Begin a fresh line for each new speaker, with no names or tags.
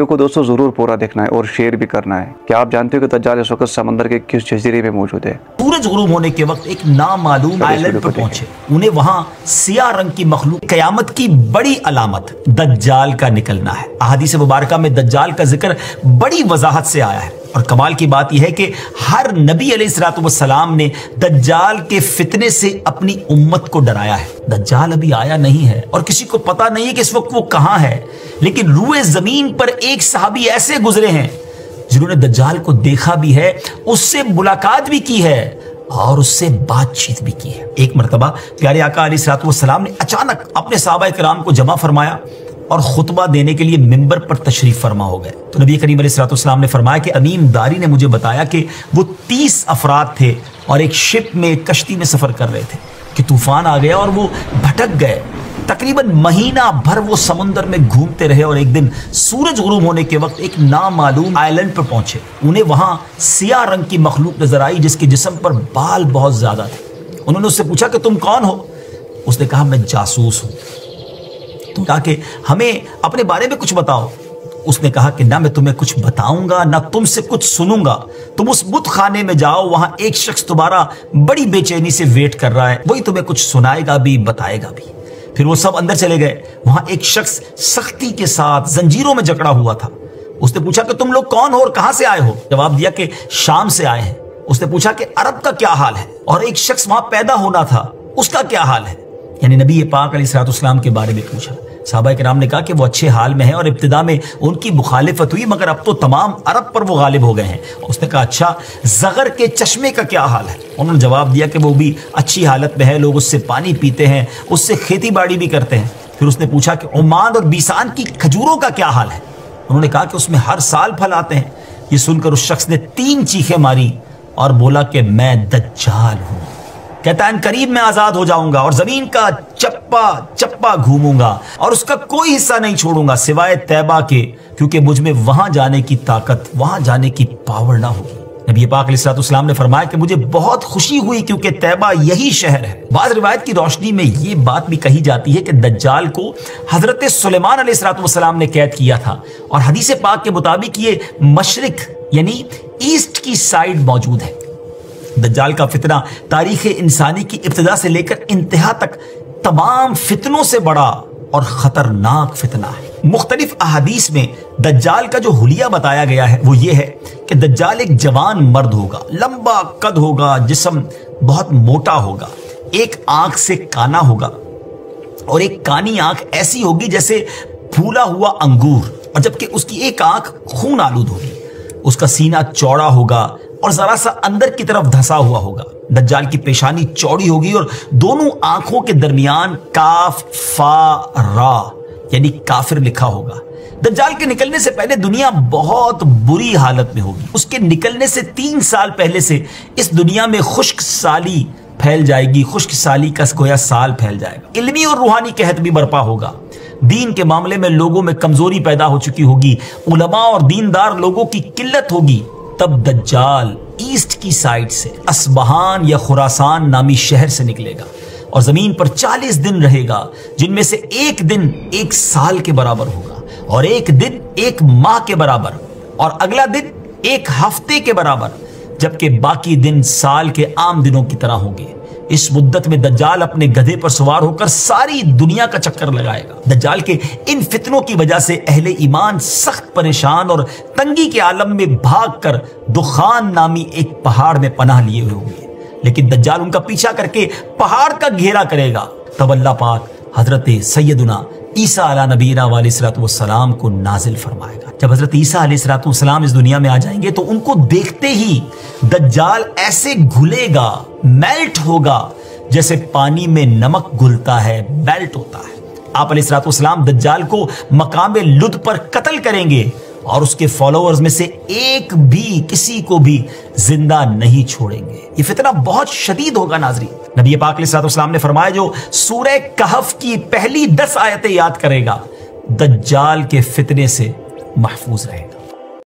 Video को दोस्तों जरूर पूरा देखना है और शेयर भी करना है। क्या आप जानते हो कि दज्जाल इस वक्त समंदर के किस जजीरे में मौजूद है?
सूरज गुरूब होने के वक्त एक नामालूम आइलैंड पर पहुंचे। उन्हें वहां सियाह रंग की मखलूक, कयामत की बड़ी अलामत दज्जाल का निकलना है। अहादीस मुबारका में दज्जाल का जिक्र बड़ी वजाहत से आया है और कमाल की बात यह है कि हर नबी अलैहिस्सलाम ने दज्जाल के फितने से अपनी उम्मत को डराया है। दज्जाल अभी आया नहीं है और किसी को पता नहीं है कि इस वक्त वो कहां है, लेकिन रूए जमीन पर एक सहाबी ऐसे गुजरे हैं जिन्होंने दज्जाल को देखा भी है, उससे मुलाकात भी की है और उससे बातचीत भी की है। एक मरतबा प्यारे आका अलैहिस्सलाम ने अचानक अपने सहाबा किराम को जमा फरमाया और खुतबा देने के लिए मिंबर पर तशरीफ फरमा हो गए। तो नबी करीम अलैहिस्सलाम ने फरमाया कि अमीम दारी ने मुझे बताया कि वो 30 अफराद थे और एक शिप में, कश्ती में सफर कर रहे थे कि तूफान आ गया और वो भटक गए। तकरीबन महीना भर वो समुद्र में घूमते रहे और एक दिन सूरज गुरूब होने के वक्त एक नामालूम आइलैंड पर पहुंचे। उन्हें वहां सियाह रंग की मखलूक नजर आई जिसके जिस्म पर बाल बहुत ज्यादा थे। उन्होंने उससे पूछा कि तुम कौन हो? उसने कहा मैं जासूस हूं। तो कहा कि हमें अपने बारे में कुछ बताओ। उसने कहा कि ना मैं तुम्हें कुछ बताऊंगा ना तुमसे कुछ सुनूंगा। तुम उस बुत खाने में जाओ, वहां एक शख्स तुम्हारा बड़ी बेचैनी से वेट कर रहा है, वही तुम्हें कुछ सुनाएगा भी बताएगा भी। फिर वो सब अंदर चले गए। वहां एक शख्स सख्ती के साथ जंजीरों में जकड़ा हुआ था। उसने पूछा कि तुम लोग कौन हो और कहां से आए हो? जवाब दिया कि शाम से आए हैं। उसने पूछा कि अरब का क्या हाल है? और एक शख्स वहां पैदा होना था, उसका क्या हाल है? यानी नबी पाक अलैहिस्सलाम के बारे में पूछा। सहाबा किराम ने कहा कि वो अच्छे हाल में हैं और इब्तिदा में उनकी मुखालिफत हुई, मगर अब तो तमाम अरब पर वो गालिब हो गए हैं। उसने कहा अच्छा, ज़गर के चश्मे का क्या हाल है? उन्होंने जवाब दिया कि वो भी अच्छी हालत में है, लोग उससे पानी पीते हैं, उससे खेती बाड़ी भी करते हैं। फिर उसने पूछा कि ओमान और बीसान की खजूरों का क्या हाल है? उन्होंने कहा कि उसमें हर साल फल आते हैं। ये सुनकर उस शख्स ने 3 चीखें मारी और बोला कि मैं दज्जाल हूं। कहता है करीब मैं आजाद हो जाऊंगा और जमीन का चप्पा चप्पा घूमूंगा और उसका कोई हिस्सा नहीं छोड़ूंगा सिवाय तैबा के, क्योंकि मुझ में वहां जाने की ताकत, वहां जाने की पावर ना होगी। नबी पाक अलैहिस्सलाम ने फरमाया कि मुझे बहुत खुशी हुई क्योंकि तैबा यही शहर है। बाज़ रिवायत की रोशनी में ये बात भी कही जाती है कि दज्जाल को हजरत सुलेमान अलैहिस्सलाम ने कैद किया था और हदीस पाक के मुताबिक ये मशरिक यानी ईस्ट की साइड मौजूद है। दज्जाल का फितना तारीख इंसानी की इब्तिदा से लेकर इंतहा तक तमाम फितनों से बड़ा और खतरनाक फितना है। मुख्तलिफ अहादीस में दज्जाल का जो हुलिया बताया गया है वो ये है कि दज्जाल एक जवान मर्द होगा, लंबा कद होगा, जिस्म बहुत मोटा होगा, एक आंख से काना होगा और एक कानी आंख ऐसी होगी जैसे फूला हुआ अंगूर, और जबकि उसकी एक आंख खून आलूद होगी। उसका सीना चौड़ा होगा और जरा सा अंदर की तरफ धंसा हुआ होगा। दज्जाल की पेशानी चौड़ी होगी और दोनों आंखों के दरमियान काफ फा रा यानी काफिर लिखा होगा। दज्जाल के निकलने से पहले दुनिया बहुत बुरी हालत में होगी। उसके निकलने से 3 साल पहले से इस दुनिया में खुश्क साली फैल जाएगी, खुश्क साली का गोया साल फैल जाएगा। इल्मी और रूहानी कहत भी बर्पा होगा। दीन के मामले में लोगों में कमजोरी पैदा हो चुकी होगी, उलमा और दीनदार लोगों की किल्लत होगी। तब दज्जाल ईस्ट की साइड से अस्बहान या खुरासान नामी शहर से निकलेगा और जमीन पर 40 दिन रहेगा, जिनमें से एक दिन 1 साल के बराबर होगा और एक दिन 1 माह के बराबर और अगला दिन 1 हफ्ते के बराबर, जबकि बाकी दिन साल के आम दिनों की तरह होंगे। इस मुद्दत में दज्जाल अपने गधे पर सवार होकर सारी दुनिया का चक्कर लगाएगा। दज्जाल के इन फितनों की वजह से अहले ईमान सख्त परेशान और तंगी के आलम में भागकर दुखान नामी एक पहाड़ में पनाह लिए हुए होंगे, लेकिन दज्जाल उनका पीछा करके पहाड़ का घेरा करेगा। तब अल्लाह पाक हजरत सैयदुना ईसा अला नबीना अलैहिस्सलाम को नाजिल फरमाएगा। जब हजरत ईसा अलैहिस्सलाम इस दुनिया में आ जाएंगे तो उनको देखते ही दज्जाल ऐसे घुलेगा, मेल्ट होगा, जैसे पानी में नमक घुलता है, मेल्ट होता है। आप अलैहिस्सलाम दज्जाल को मकाम लुद पर कत्ल करेंगे और उसके फॉलोअर्स में से एक भी, किसी को भी जिंदा नहीं छोड़ेंगे। ये फितना बहुत शदीद होगा नाज़रीन। नबी पाक अलैहिस्सलाम ने फरमाया जो सूरह कहफ की पहली 10 आयतें याद करेगा दज्जाल के फितने से महफूज रहेगा।